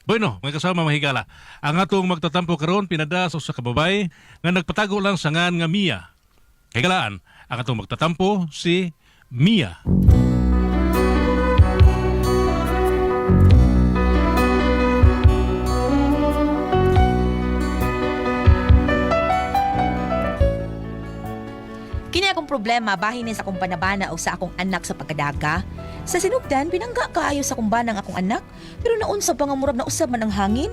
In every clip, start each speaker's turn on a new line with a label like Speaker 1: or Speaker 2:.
Speaker 1: Bueno, mga kasama mahigala, ang atong magtatampo karon pinada sa usa ka babay nga nagpatago lang sa ngan nga Mia. Higalaan, ang atong magtatampo si Mia.
Speaker 2: Kini akong problema bahin ni sa akong panabana o sa akong anak sa pagkadaga. Sa sinugdan, pinangga kaayo sa akong banang akong anak, pero naunsa pa nga murag na usab man ang hangin.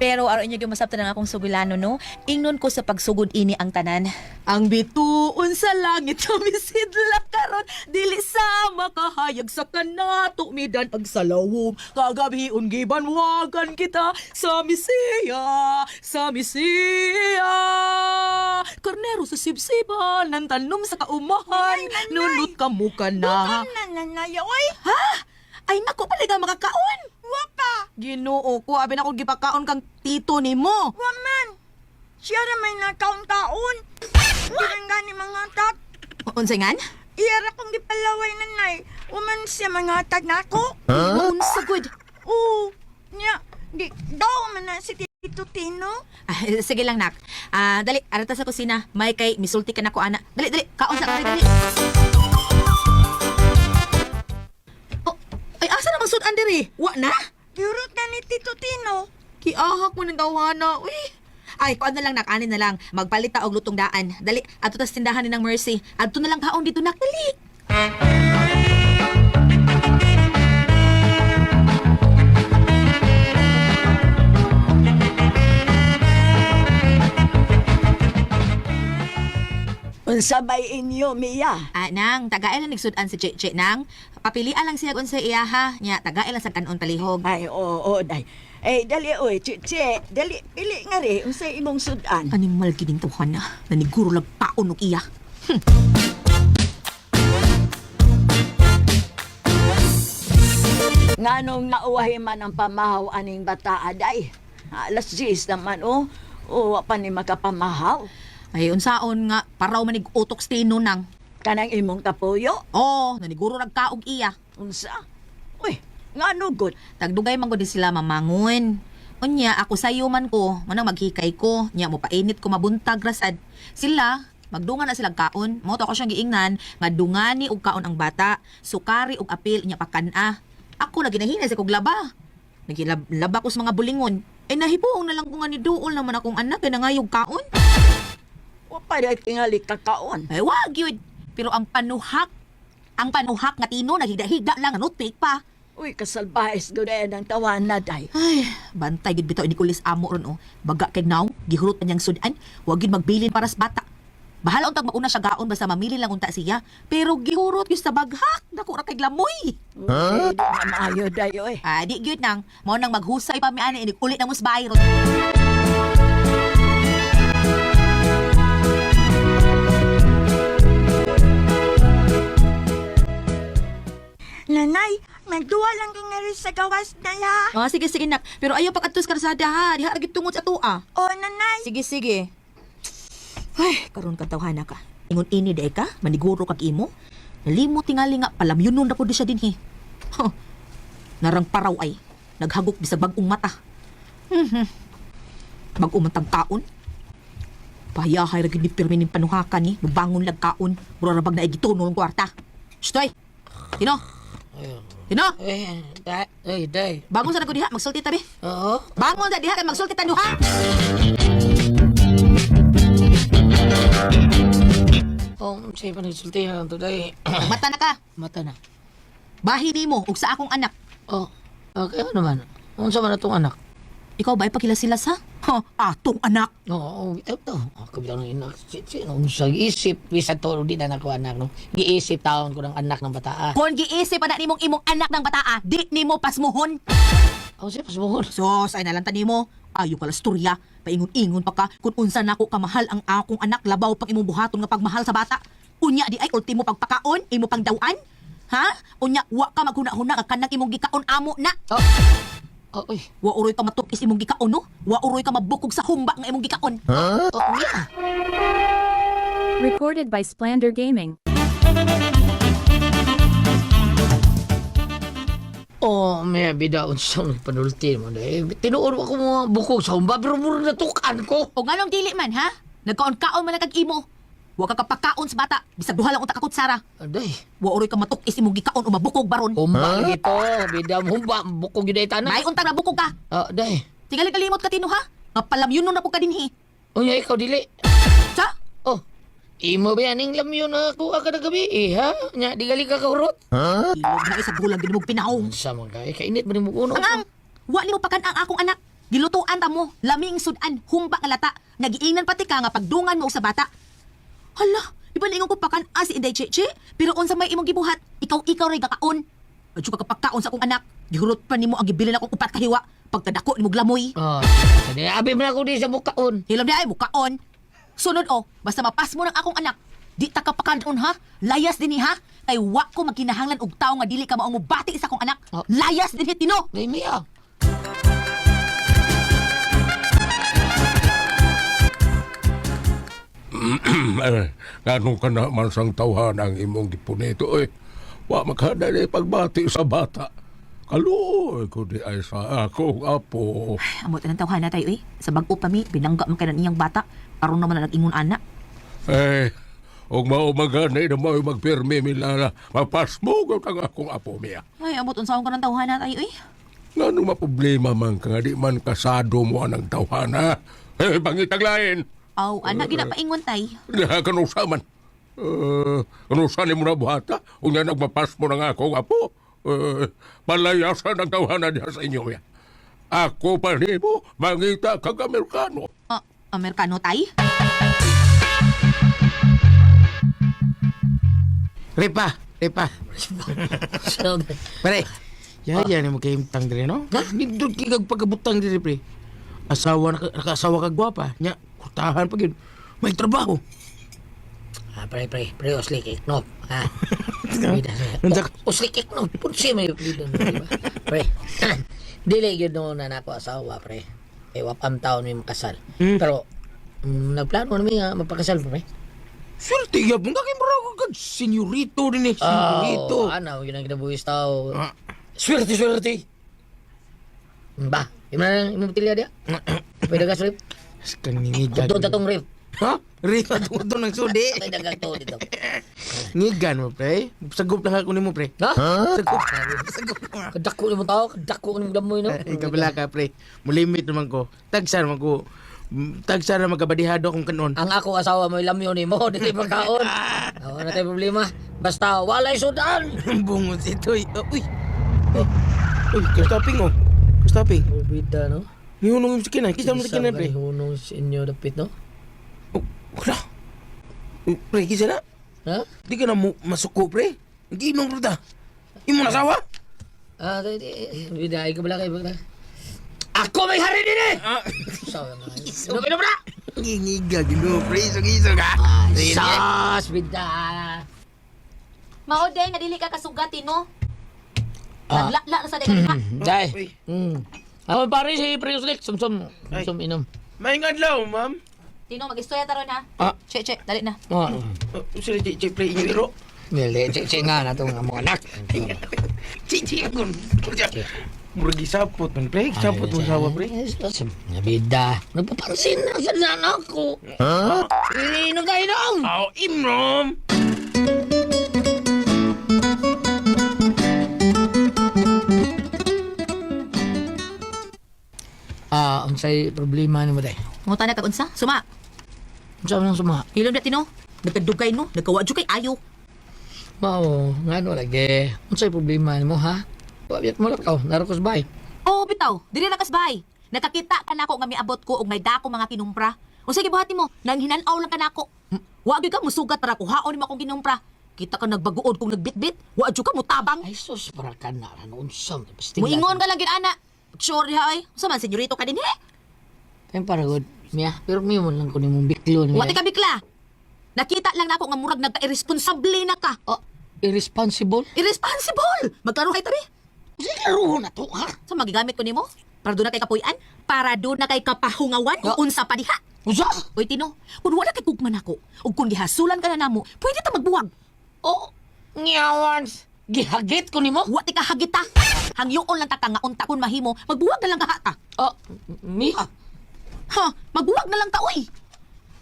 Speaker 2: Pero aron inyo gyud masabtan ang akong sugilano no, ingnon ko sa pagsugod ini ang tanan. Ang bituon sa langit sumisidla karon, dili sa makahayag sa kanato midan ag salawom. Kagabion gibanwagan kita sa Misiya, sa Misiya. Karnero sa sibsiban, nan tanom sa kaumahan, nunot ka mo ka na.
Speaker 3: Nanay, oy!
Speaker 2: Ha? Ay naku, paliga makakaon.
Speaker 3: Wapa!
Speaker 2: Ginoo ko, abi na kung gipakaon kang tito ni mo.
Speaker 3: Waman! Siya na may nakaon-kaon. Dirang gani mga tag.
Speaker 2: Unsingan?
Speaker 3: Iyara kong gipalaway nanay. Waman siya mga tag na ako.
Speaker 2: Unsa good?
Speaker 3: Oo. Nya, di daw man na si Tito Tino.
Speaker 2: Sige lang nak. Dali, arata sa kusina. May kay misulti ka na ko ana. Dali, dali. Kaon sa dali, dali. Oh, ay asa na magsudan diri? Wa na?
Speaker 3: Yurot na ni Tito Tino.
Speaker 2: Kiahak mo ng tawhana. Uy. Ay, kuan na lang nak, anin na lang. Magpalita og lutong daan. Dali, ato tas tindahan ni ng Mercy. Adto na lang kaon dito nak. Dali.
Speaker 3: Unsabay inyo, Mia.
Speaker 2: Nang, tagaay lang nagsudan si Che nang. Papilian lang siya kung sa iya ha. Nya, tagaay lang sa kanon palihog.
Speaker 3: Ay, oo, day. Eh, dali, oy, Chiche. Dali, pili nga rin. Unsay imong sudan.
Speaker 2: Animal gining tuhan na. Naniguro lang paon og iya.
Speaker 3: Nganong nauwahi man ang pamahaw aning bata, aday. Alas 10 naman, oh. O, pa ni makapamahaw.
Speaker 2: Ay, unsaon nga, paraw manig utok stino nang.
Speaker 3: Kanang imong kapuyo.
Speaker 2: Oo, naniguro nagkaog iya.
Speaker 3: Unsa? Uy, ngano good?
Speaker 2: Tagdugay man gud sila mamangon. Unya, ako sayo man ko, manang maghikay ko. Nya, mo painit ko mabuntag rasad. Sila, magdungan na silang kaon. Mo to ako siyang giingnan, nga dungani og kaon ang bata. Sukari og apil, nya pakana. Ako na ginahinay sa kog laba. Nagilaba ko sa mga bulingon. Ay nahibuong na lang ko nga ni Duol naman akong anak, kaya nangayog kaon.
Speaker 3: Wa pa day tingali kakaon.
Speaker 2: Ay, wag yun. Pero ang panuhak nga tino, naghiga-higa lang, ano, fake pa.
Speaker 3: Uy, kasalbahis gud ang tawan na day.
Speaker 2: Ay, bantay gid bitaw ni Kulis amo ron, oh. Baga kay naw, gihurot na niyang sudan, wag gid magbilin para sa bata. Bahala untag mauna siya gaon basta mamili lang unta siya. Pero gihurot gyud sa baghak, dako ra kay glamoy.
Speaker 3: Uy, di na maayo day, oy.
Speaker 2: Di gyud nang, mao nang maghusay pa mi ani, ulit na musbay ron.
Speaker 3: Nanay, magduwa lang ka nga rin sa gawas na ya.
Speaker 2: Sige, sige nak. Pero ayaw pag-atos karsada ha. Diha ra gid tungod sa tua.
Speaker 3: O, nanay.
Speaker 2: Sige, sige. Ay, karon ka tawhana ka. Ingon ini day ka, maniguro kag imo. Nalimot tingali nga palamyunon ra pud siya dinhi. Huh. Narang paraw ay naghagok bisag bag-ong mata. Bag-ong matag kaon. Pahiyahay ra gid ni pirmi ning panuhakan ni, mubangon lag kaon, mura ra bag na igitunol ang kwarta. Stoy. Tino. Tino.
Speaker 4: Day.
Speaker 2: Bangon sa nako diha, magsulti tabi.
Speaker 4: Oo.
Speaker 2: Bangon sa diha kay magsulti ta duha.
Speaker 4: Siya pa nagsultihan today.
Speaker 2: Mata na ka.
Speaker 4: Mata na.
Speaker 2: Bahin nimo ug sa akong anak.
Speaker 4: Okay naman. Unsa man atong anak?
Speaker 2: Ikaw ba ipakilasilas ha? Atong anak.
Speaker 4: Oo, bitaw to. Ako bitaw ng anak. Unsa giisip, bisa to di na nako anak no. Giisip taon ko ng anak ng bata.
Speaker 2: Kung giisip pa na nimong imong anak ng bataa, di nimo pasmuhon.
Speaker 4: Siya pasbuhon.
Speaker 2: Sos, ay nalantan nimo. Ayo pala storya. Paingon-ingon pa ka kung unsa nako kamahal ang akong anak labaw pang imong buhaton nga pagmahal sa bata. Unya di ay ultimo pagpakaon, imo pang dawan. Ha? Unya wa ka maghuna-huna ka kanang imong gikaon amo na.
Speaker 4: Uy.
Speaker 2: Wa uroy ka matukis imong gikaon no? Wa uroy ka mabukog sa humba nga imong gikaon.
Speaker 4: Yeah.
Speaker 5: Recorded by Splander Gaming.
Speaker 4: Oh, may bida unsa man panulti mo dai. Tinuod ako mga bukog sa humba pero mura natukan ko.
Speaker 2: O nga nung dili man, ha? Nagkaon-kaon man na kag imo. Wa ka kapakaon sa bata. Bisag duha lang unta kakot Sara.
Speaker 4: Aday.
Speaker 2: Wa oroy ka matukis imong gikaon o mabukog baron.
Speaker 4: Humba lagi to. Bida humba bukog gyud ay tanan.
Speaker 2: May untang nabukog ka.
Speaker 4: Aday.
Speaker 2: Tingali kalimot ka tino, ha? Nga palamyunon na po ka dinhi.
Speaker 4: Unya ikaw dili.
Speaker 2: Sa?
Speaker 4: Oh. Imo ba yaning lamyon na ako kada gabi ha? Nya di gali ka kaurot.
Speaker 2: Ilog na isa bulag gid mo pinahong.
Speaker 4: Sa man kay kainit man mo kuno.
Speaker 2: Ang wa nimo pakan ang akong anak. Gilutuan ta mo, laming sudan, humba nga lata. Nagiingnan pati ka nga pagdungan mo sa bata. Hala, ibalingon ko pakan si Inday Cheche, pero unsa may imong gibuhat, ikaw ray gakaon. Adyo ka kapagkaon sa akong anak. Gihurot pa nimo ang gibilin akong upat kahiwa. Pagkadako nimo glamoy.
Speaker 4: Oh. Kadi abi man ako di sa bukaon.
Speaker 2: Hilom di ay mukaon. Sunod basta mapas mo ng akong anak. Di ta kapakadon ha. Layas dinhi ha. Kay wa ko magkinahanglan og tawo nga dili ka mao mubati sa akong anak.
Speaker 4: Oh.
Speaker 2: Layas dinhi tino.
Speaker 4: Dai miya.
Speaker 5: Ganong ka na man sang tawhan ang imong gipunito eh. Wa makadali pagbati sa bata. Kaluoy ko di ay sa akong apo.
Speaker 2: Amot ang tawhan na tayo Sa bag-o pa mi, binangga man kanan iyang bata. Aron naman na nag-ingon anak.
Speaker 5: Og maumaganay na mo magpirmi milala. Mapas mo ko ang akong apo miya.
Speaker 2: Ay, amot unsaon ka ng tawhan na tayo
Speaker 5: Ganong maproblema man ka nga di man kasado mo ang tawhana. Pangitaglain.
Speaker 2: Aw, anak ginapaingon tay.
Speaker 5: Kanusaman. Kanusan mo na buhata. Kung yan nagmapas mo ng akong apo. Palayasan ang tawhana niya sa inyo ya. Ako pa rin mo, mangita kag Amerikano.
Speaker 2: Amerikano tay?
Speaker 6: Repa.
Speaker 4: So,
Speaker 6: Pare. Yaya ni mo kay imtang dire no? Dito kigag pagkabutang dire pre. Asawa nakaasawa ka gwapa. Nya kurtahan pa gyud. May trabaho.
Speaker 4: pre, uslikik, no? Ha?
Speaker 6: Unsa
Speaker 4: Uslikik, no? Punsi may dito, no? Diba? Pre, dili yun no na nako asawa, pre. Wapam taon may makasal. Pero, nagplano na may mapakasal, pre.
Speaker 6: swerte gyud mo kay bro kag senyorito din senyorito.
Speaker 4: Ano, yun ang kinabuhis tao.
Speaker 6: Swerte.
Speaker 4: Ba, yung matilya dia? Pwede ka sulip?
Speaker 6: Kaninigan.
Speaker 4: Doon tatong rip.
Speaker 6: Ha? Ripa to ng sudi.
Speaker 4: May dagang to dito.
Speaker 6: Ngigan mo pre. Sagup lang ako nimo pre.
Speaker 4: Ha?
Speaker 6: Sagup.
Speaker 4: Kadako ni mo tao, kadako ni mo damoy, no?
Speaker 6: Kabala ka pre. Mulimit naman ko. Tagsan man ko. Tagsan na magkabadihado akong kanon.
Speaker 4: Ang ako asawa mo ilamyo ni mo, dito yung pagkaon. Wala tayong problema. Basta, walay sudan!
Speaker 6: Bungot ito. Uy. Uy, kastaping oh. Kastaping.
Speaker 4: Bida, no?
Speaker 6: Nihunong yung sikinan. Kisa mo sikinan pre.
Speaker 4: Hunong sa inyo dapit, no?
Speaker 6: Oh, wala. Pre, kisa na.
Speaker 4: Ha?
Speaker 6: Di ka na masuko pre. Nag-inom rin ta. Imo nasawa?
Speaker 4: Bida, ikaw bala kayo bala. Ako may hari din eh! Sawa na. Ano na?
Speaker 6: Ngingiga, gino pre. Isog-isog ha.
Speaker 4: Sas, bida!
Speaker 2: Mao day nga dili ka kasugati no. Nagla na sa day ka.
Speaker 4: Day! Ako pare si Priuslik, sumsum inom.
Speaker 6: Maingad lang, ma'am.
Speaker 2: Tino mag-istorya taron ha. Che, dali na.
Speaker 6: Sila check pre inyo iro.
Speaker 4: Mili, nga na itong mga anak.
Speaker 6: Chichi ako. Murag isapot man pre. Isapot mo sawa pre.
Speaker 4: Bida, nagpapansin na sa anak ko. Inom tayo inom!
Speaker 6: Imrom.
Speaker 4: Unsay problema ni mo day?
Speaker 2: Mungutan na kag unsa? Suma.
Speaker 4: Unsa man ang suma?
Speaker 2: Hilom na tino. Nagkadugay no. Nagkawa jud kay ayo.
Speaker 4: Mao, ngano lagi? Unsay problema ni mo ha? Wabiyat mo lang narokos bay.
Speaker 2: Oh, bitaw. Dili na kasbay. Nakakita ka nako nga miabot ko og may dako mga kinumpra. Unsa gibuhati mo? Nang hinanaw lang ka nako. Wa gyud ka musugat para kuhaon nimo akong kinumpra. Kita ka nagbaguod kung nagbitbit. Wa jud ka mutabang.
Speaker 4: Ay sus, para ka na. Ano unsam?
Speaker 2: Muingon ka lang gid ana. Sure ha ay. Unsa man senyorito ka din he?
Speaker 4: Kaya para good. Miya, pero miyo mo lang ko ni mong biklo niya.
Speaker 2: Wa ti ka bikla. Nakita lang nako nga murag nagka-irresponsable na ka.
Speaker 4: Irresponsible?
Speaker 2: Irresponsible! Magklaro kay tabi.
Speaker 4: Sige, laro na to, ha?
Speaker 2: Sa magigamit ko nimo? Para doon na kay kapuyan? Para doon na kay kapahungawan? Kung unsa pa diha?
Speaker 4: Usa?
Speaker 2: Uy, Tino, kung wala kay kugman ako, o kung gihasulan ka na namo, pwede ta magbuwag.
Speaker 4: Oh, ngawans. Gihagit ko nimo.
Speaker 2: Wa ti ka hagita. Hangyoon lang ta ka nga unta kun mahimo, magbuwag na lang ka hata.
Speaker 4: Oh, Mia.
Speaker 2: Ha, magbuwag na lang ta oy.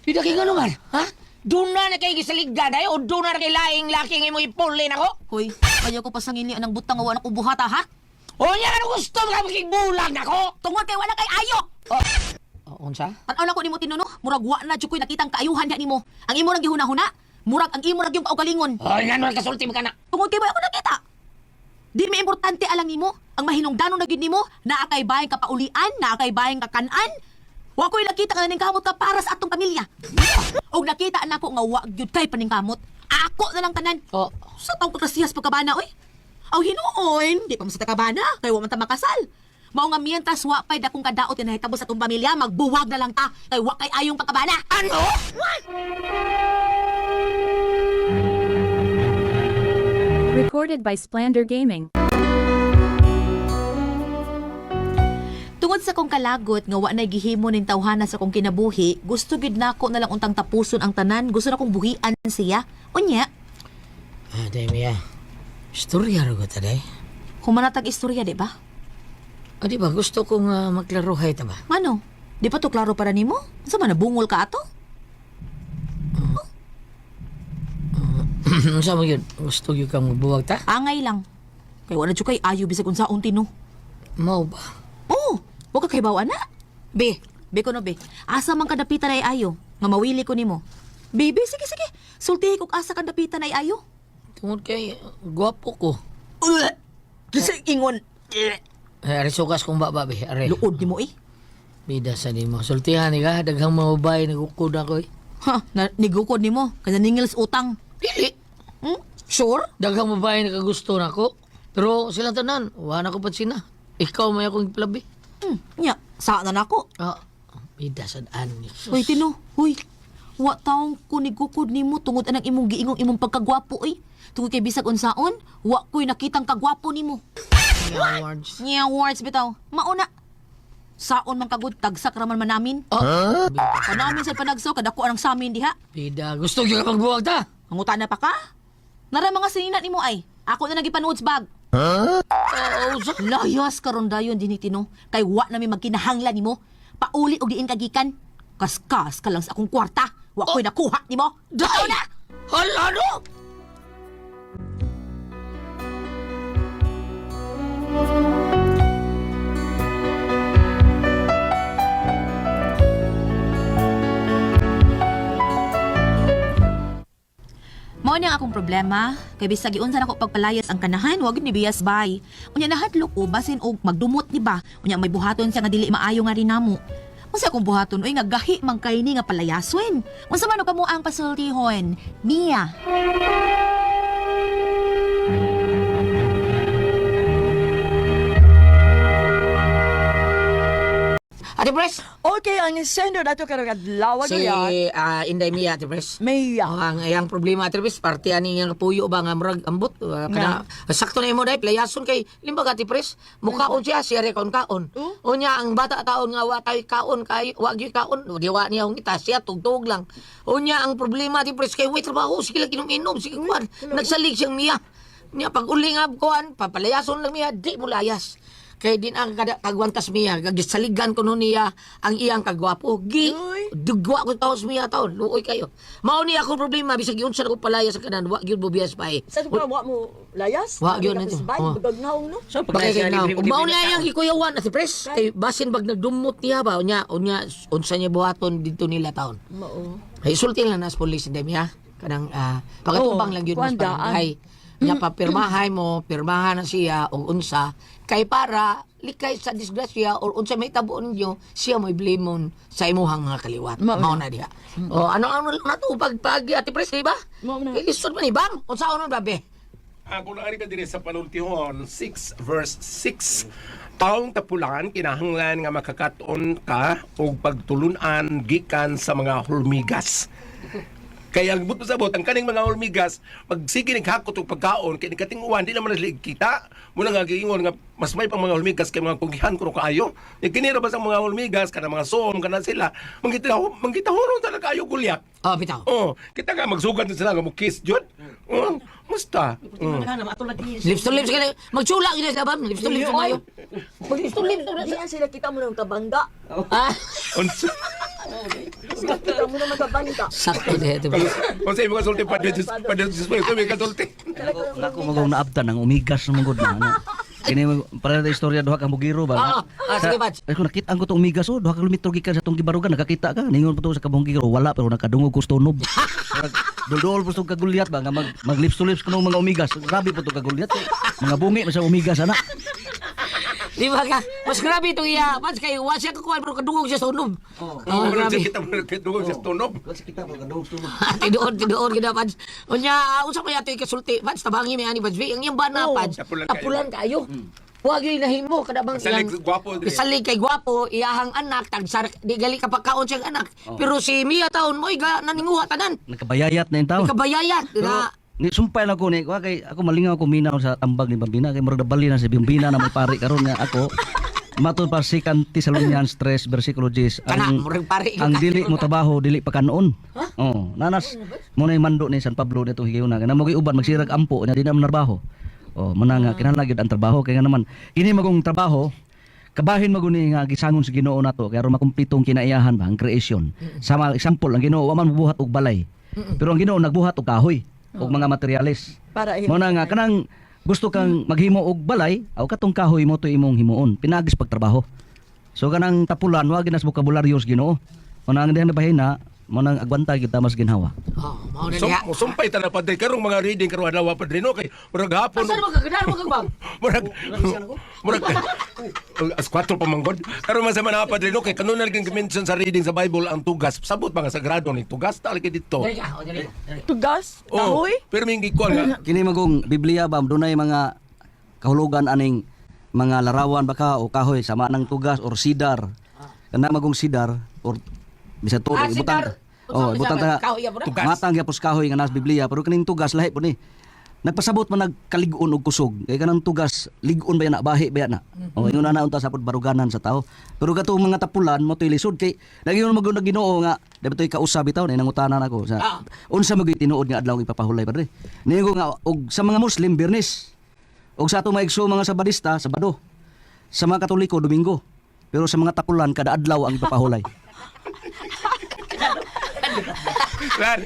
Speaker 4: Pida kay nga naman, ha? Doon na kay gisaligdan ay o doon na kay laing laki nga mo ipulin ako?
Speaker 2: Hoy, ayaw ko pasangili anang butang nga wala ko buhata ha.
Speaker 4: O niya ano gusto mo ka magigbulag nako?
Speaker 2: Tungod kay wala kay ayo.
Speaker 4: Unsa?
Speaker 2: Tanaw na ko nimo tinuno, murag wa na jud koy nakitang kaayuhan niya nimo. Ang imo nang gihuna-huna, murag ang imo nang yung kaugalingon.
Speaker 4: O nga naman kasulti mo ka na.
Speaker 2: Tungod kay wala ko nakita. Di may importante alang nimo, ang mahinungdanon na gyud nimo, naa kay bayang kapaulian, naa kay bayang kakanan. Wa ko'y nakita nga kamot ka para sa atong pamilya. Og nakita na ko nga wa gyud kay paningkamot. Ako na lang tanan.
Speaker 4: O,
Speaker 2: Sa taong kakrasiyas pagkabana, oy. Aw hinuon, di pa mo sa takabana, kay wa man ta makasal. Mao nga mientras wa pay dakong kadaot nga nahitabo sa atong pamilya, magbuwag na lang ta, kay wa kay ayong pagkabana. Ano?
Speaker 7: Recorded by Splander Gaming.
Speaker 2: Tungod sa kong kalagot nga wa nay gihimo ning tawhana sa kong kinabuhi, gusto gid nako na lang untang tapuson ang tanan, gusto na kong buhian siya. Unya,
Speaker 4: day Mia. Istorya ro ko taday.
Speaker 2: humanatag istorya, di ba?
Speaker 4: O di ba gusto kong maglaruhay ta ba?
Speaker 2: Mano? Di pa to klaro para nimo? Sa man nabungol ka ato?
Speaker 4: Unsa mo yun? Gusto gyud kang magbuwag ta?
Speaker 2: Angay lang. Kay wala jud kay ayo bisag unsa untino.
Speaker 4: Mao ba?
Speaker 2: Oh, wa ka kay bawa na. Be ko no be. Asa man kadapitan ay ayo nga mawili ko nimo. Baby, sige sige. Sultihi kog asa kadapitan ay ayo.
Speaker 4: Tungod kay gwapo ko.
Speaker 2: Kasi ingon.
Speaker 4: Ari sukas kong baba be. Ari.
Speaker 2: Luod nimo eh.
Speaker 4: Bida sa nimo. Sultihan ni ka daghang mababay nagukod ako eh.
Speaker 2: Ha, nigukod nimo kanya ningils utang.
Speaker 4: Dili.
Speaker 2: Hmm? Sure?
Speaker 4: Daghang babae nakagusto nako. Pero silang tanan, wala ko pa sina. Ikaw may akong plabi.
Speaker 2: Nya, saan na nako?
Speaker 4: Ah, bida sa daan ni sus.
Speaker 2: Hoy, Tino. Hoy. Wa taong kunigukod nimo tungod anang imong giingong imong pagkagwapo eh. Tungod kay bisag unsaon, wa ko'y nakitang kagwapo nimo.
Speaker 4: Awards.
Speaker 2: Nya words bitaw. Mauna. Saon man kagud tagsak raman man namin. Kanamin sa panagso kadako anang samin diha.
Speaker 4: Bida, gusto gyud ka magbuwag ta.
Speaker 2: Mangutan na pa ka? Nara mga sinina nimo ay. Ako na nagipanood bag.
Speaker 4: Oo, sa
Speaker 2: Layas karon dayon dinhi Tino. Kay wa na mi magkinahanglan nimo. Pauli og diin kagikan. Kaskas ka lang sa akong kwarta. Wa ko'y nakuha nimo. Daw na.
Speaker 4: hala no.
Speaker 2: Mao ni ang akong problema, kay bisag giunsa nako pagpalayas ang kanahan, wag ni biyas bay. Unya nahadlok ko basin og magdumot ni ba. Unya may buhaton siya nga dili maayo nga rin namo. Unsa akong buhaton oy nga gahi man kay ni nga palayaswen. Unsa man kamo ang pasultihon? Mia.
Speaker 4: Ate Pres.
Speaker 3: Okay, ang sender na ito karagad-lawa
Speaker 4: Si
Speaker 3: niya.
Speaker 4: Inday Mia, Ate Pres.
Speaker 3: Maya.
Speaker 4: Ang ayang problema Ate Pres, parte ani nga puyo ba nga murag ambot. Kana sakto na imo dai playason kay limbaga Ate Pres. Mukhaon siya re kaon. Unya ang bata taon nga wa tay kaon kay wa gyud kaon. Diwa niya hong kita siya tugtog lang. Unya ang problema Ate Pres kay way trabaho sige lang inom sige kuan. Nagsalig siyang Mia. Niya pag uling ab kuan papalayason lang Mia di mo layas. Kay din ang kagwantas Mia, gagisaligan ko nun niya ang iyang kagwapo. Dugwa ko taos Mia taon, luoy kayo. Mao ni ako problema, bisag yun sa ko palaya sa kanan, wa yun bubiyas pa eh.
Speaker 3: Sa ito wa mo layas?
Speaker 4: Wa, yun ito. Oh.
Speaker 3: Bagagnaw, no?
Speaker 4: Bakit na, mao niya ang ikuyawan at si Pres, kay basin bag nagdumot niya ba, unya, unsa niya buhaton dito nila taon.
Speaker 3: Mao.
Speaker 4: Ay, sulti lang nas police din Mia, kanang, pagkatubang lang yun mas
Speaker 3: kuandaan.
Speaker 4: parangay. Nya papirmahay mo, pirmahan na siya o unsa kay para likay sa disgrasya or unsa may tabo ninyo siya mo'y blamon sa imuhang mga kaliwat. Mao na diha. O ano lang nato pag Ate Pres, di ba?
Speaker 3: Mao na.
Speaker 4: Ilisod man ibang unsa ano babe?
Speaker 5: Ako na ka dire sa panultihon 6 verse 6. Taong tapulan kinahanglan nga makakaton ka og pagtulunan gikan sa mga hulmigas. Kaya ang buto sa bot, ang kaning mga hulmigas, magsige naghakot og pagkaon, kaya nikatinguan, di naman nasilig kita. Muna nga giingon nga, mas may pang mga hulmigas kay mga kugihan ko kaayo. Kinira ba sa mga hulmigas, kana mga soom, kana sila, manggitahoron talaga kayo gulyak.
Speaker 4: Oh, bitaw.
Speaker 5: Oh, kita nga magsugat na sila nga mo kiss jud. Oh, musta? Oh.
Speaker 4: Lips to lips ka magchula gid sa bam. Lips to lips kayo. Lips to lips.
Speaker 3: Diyan sila kita mo ng tabangga.
Speaker 4: Ah,
Speaker 5: Unsa?
Speaker 3: Sila kita mo ng tabangga.
Speaker 4: sakto de ito.
Speaker 5: Unsa imong sulti pa dito ito may kasulti.
Speaker 8: Ako magong naabtan ang umigas ng mangod na ano. Kini para sa istorya duha ka bugiro ba?
Speaker 4: Sige, Bats.
Speaker 8: Ako nakita ko tong umigas oh, duha ka kilometro gikan sa tong gibarugan nakakita ka. Ningon pa to sa kabong giro wala pero nakadungog ko stonob. Dol-dol po tong kagulyat ba nga mag lips to lips kuno mga umigas. Grabe po tong kagulyat. Mga bungi sa umigas ana.
Speaker 4: Di ba ka? Mas grabe itong iya. Bats kayo, wasya ka kuwan pero kadungog siya sa unob. Oh, grabe.
Speaker 5: Kita mo dungog sa tunog.
Speaker 4: Tidoon kita, Pads. Unya, usap mo yato ikasulti. Pads, tabangi may ani, Pads. Ang iyang bana, Pads. Tapulan kayo. Huwag yung nahimo. Kadabang
Speaker 5: Kasalig gwapo.
Speaker 4: Kasalig kay gwapo, iyahang anak, tagsar, di gali kapagkaon siyang anak. Pero si Mia taon mo, naninguha tanan.
Speaker 8: Nakabayayat na yung taon.
Speaker 4: Kabayayat. Na,
Speaker 8: Ni sumpay lang ko ni wa kay ako malingaw ko minaw sa tambag ni Bambina kay murag bali na si Bambina na may pari karon nga ako matud pa si Thessalonians 3 bersikulo 10
Speaker 4: kana, murag pare.
Speaker 8: ang dili mo trabaho dili pa kanon. Oh, nanas mo na mando ni San Pablo dito higayon na mo kay uban magsirag ampo nya di na trabaho. Oh, mananga kinahanglan gyud ang trabaho kay nga naman ini magong trabaho kabahin maguni nga gisangon sa Ginoo nato kay aron makumpletong kinaiyahan ba ang creation. Sama example ang Ginoo wa man buhat og balay. Pero ang Ginoo nagbuhat og kahoy og mga materialis. Mo na nga kanang gusto kang maghimo og balay aw katong kahoy mo to imong himuon pinagis pagtrabaho. So kanang tapulan wa ginas bokabularyo sa Ginoo. Mo na ang dihang bahina mo nang agwanta kita mas ginhawa.
Speaker 4: Oh, mao na niya.
Speaker 5: Sumpay ta na padre karong mga reading karong adlaw padre no kay murag hapon.
Speaker 4: Saan mo kagadahan mo kagbang?
Speaker 5: Murag as 4 pa manggod. Karong masama na padre no kay kanon na mention sa reading sa Bible ang tugas. Sabot mga sagrado ni tugas ta lagi dito.
Speaker 4: Dali ka, dali.
Speaker 3: Tugas?
Speaker 5: Oh,
Speaker 3: Kahoy?
Speaker 5: pero mingi ko nga.
Speaker 8: Kini magong Biblia ba dunay mga kahulugan aning mga larawan baka o kahoy sama ng tugas or sidar. Kana magong sidar or bisa to
Speaker 4: Sidar.
Speaker 8: Oh, ibutang ta
Speaker 4: Kahoy ya po na?
Speaker 5: Tugas.
Speaker 8: matang gyapos kahoy nga nas Biblia pero kaning tugas lahi po ni. Nagpasabot man nagkalig-on og kusog. Kay kanang tugas lig-on ba na bahi ba na. Oh, ingon na unta sa pud baruganan sa tao. Pero katong mga tapulan mo toy lisod kay nagingon magud Ginoo nga dapat toy kausab bitaw na nangutanan ako sa unsa magay tinuod nga adlaw ipapahulay padre. Ningo nga og sa mga Muslim Biyernes. Og sa ato maigso mga Sabadista Sabado. Sa mga Katoliko Domingo. Pero sa mga tapulan kada adlaw ang ipapahulay.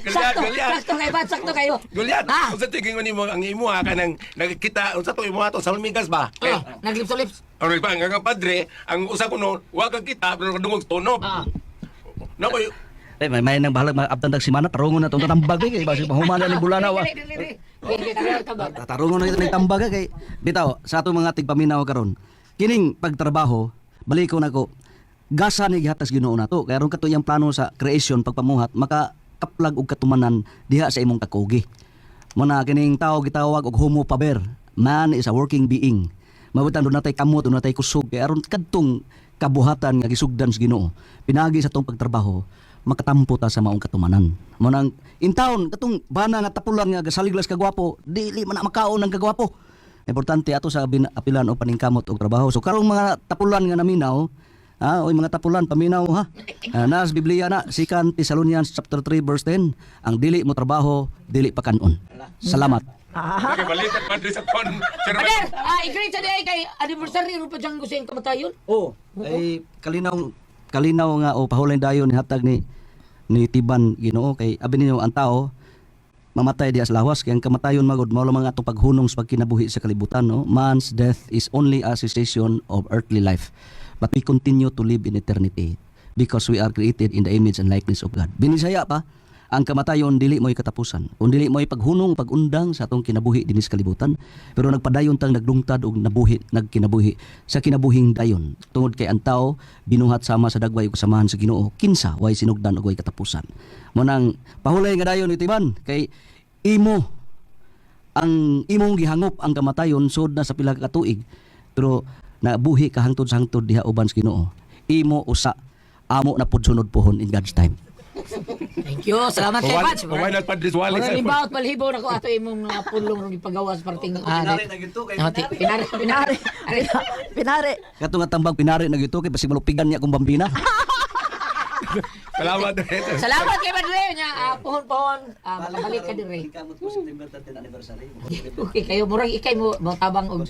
Speaker 4: Sakto kayo, Bats, sakto kayo.
Speaker 5: Gulyat,
Speaker 4: Ah.
Speaker 5: unsa tingin mo ang imo kanang nakikita unsa to imo ato sa Hulmigas ba?
Speaker 4: Oh, naglips to lips.
Speaker 5: Ano pa nga padre, ang usa ko no, wa ka kita pero kadungog tunog.
Speaker 4: Ah.
Speaker 5: Nakoy
Speaker 8: May nang bahalag maabtan dag simana tarungon na tong tambag kay basi pahuman ni bulana wa. Tatarungon na kita ng tambag kay bitaw sa ato mga tigpaminaw karon. Kining pagtrabaho, balik ko nako. Gasa ni gihatas Ginoo nato kay aron kato yang plano sa creation pagpamuhat maka kaplag og katumanan diha sa imong kakugi. Mo na kining tao gitawag og homo faber. Man is a working being. Mabutan do natay kamot, do natay kusog kay aron kadtong kabuhatan nga gisugdan sa Ginoo. Pinagi sa tong pagtrabaho makatampo ta sa maong katumanan. Mo nang intawon katong bana nga tapulan nga gasaliglas kagwapo, dili man na makaon ng kagwapo. Importante ato sa apilan o paningkamot og trabaho. So karong mga tapulan nga naminaw, oy mga tapulan paminaw ha. Nas Biblia na 2 Thessalonians chapter 3 verse 10, ang dili mo trabaho, dili pa kanon. Salamat.
Speaker 5: kay balikan padre sa kon.
Speaker 4: Pader, i-greet sa day kay anniversary ro pa dyan ko siyang kamatayon.
Speaker 8: Oh, ay kalinaw nga o pahulay dayon ni hatag ni Tiban Ginoo kay abi ninyo ang tao mamatay diha sa lawas kay ang kamatayon magod mao lang mga atong paghunong sa pagkinabuhi sa kalibutan no. Man's death is only a cessation of earthly life, but we continue to live in eternity because we are created in the image and likeness of God. Binisaya pa ang kamatayon dili mo'y katapusan. Kung dili mo'y paghunong, pagundang sa atong kinabuhi dinis kalibutan, pero nagpadayon tang naglungtad og nabuhi, nagkinabuhi sa kinabuhing dayon. Tungod kay ang tao binuhat sama sa dagway ug kasamahan sa Ginoo, kinsa way sinugdan og way katapusan. Mo nang pahulay nga dayon iti man kay imo ang imong gihangop ang kamatayon sud na sa pila ka tuig, pero nabuhi ka hangtod sa hangtod diha uban sa Ginoo. Imo usa amo na pud sunod pohon in God's time.
Speaker 4: Thank you. Salamat kay Bats.
Speaker 5: Paway na padre wali
Speaker 4: Mga
Speaker 5: sa.
Speaker 4: libaot palhibo na ko ato imong mga pulong ro gipagawas parting pinari.
Speaker 3: Pinare.
Speaker 8: Kato nga tambag pinari na gito kay basi malupigan niya kung Bambina.
Speaker 5: Salamat, Dre.
Speaker 4: Salamat kay Padre nya. Puhon-puhon. Makabalik ka dire.
Speaker 8: Kamot ko September 13 anniversary.
Speaker 4: Okay kayo murag ikay mo tabang og.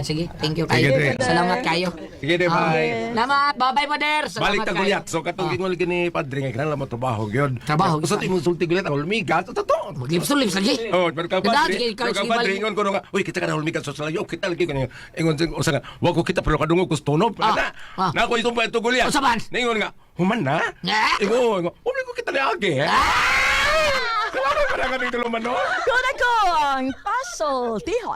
Speaker 4: Sige, thank you kayo.
Speaker 5: Sige, Dre.
Speaker 4: Salamat kayo.
Speaker 5: Sige, Dre, bye.
Speaker 4: Salamat. Bye-bye, Pader. Salamat
Speaker 5: Balik ta
Speaker 4: kayo.
Speaker 5: gulyat. So katong gingon lagi ni Padre nga kinahanglan mo trabaho gyud.
Speaker 4: Trabaho,
Speaker 5: Sa timong sulti gulyat ang hulmigan totoo.
Speaker 4: Maglips-lips lagi.
Speaker 5: Oh, pero ka
Speaker 4: Tanda,
Speaker 5: Padre,
Speaker 4: sige,
Speaker 5: pero ka
Speaker 4: sige,
Speaker 5: Padre
Speaker 4: balik.
Speaker 5: ingon ko nga, uy kita ka na hulmigan sa salayo, kita lagi kanang ingon sing usa nga, wa ko kita pero kadungog ko stonob. Ana. Na ko itong pa ito gulyat.
Speaker 4: Usa man?
Speaker 5: Ningon nga, human na. Ingon, uli ko kita niagi. Salamat pa na nga dito lumanon.
Speaker 3: Kuna ko ang paso, tihon.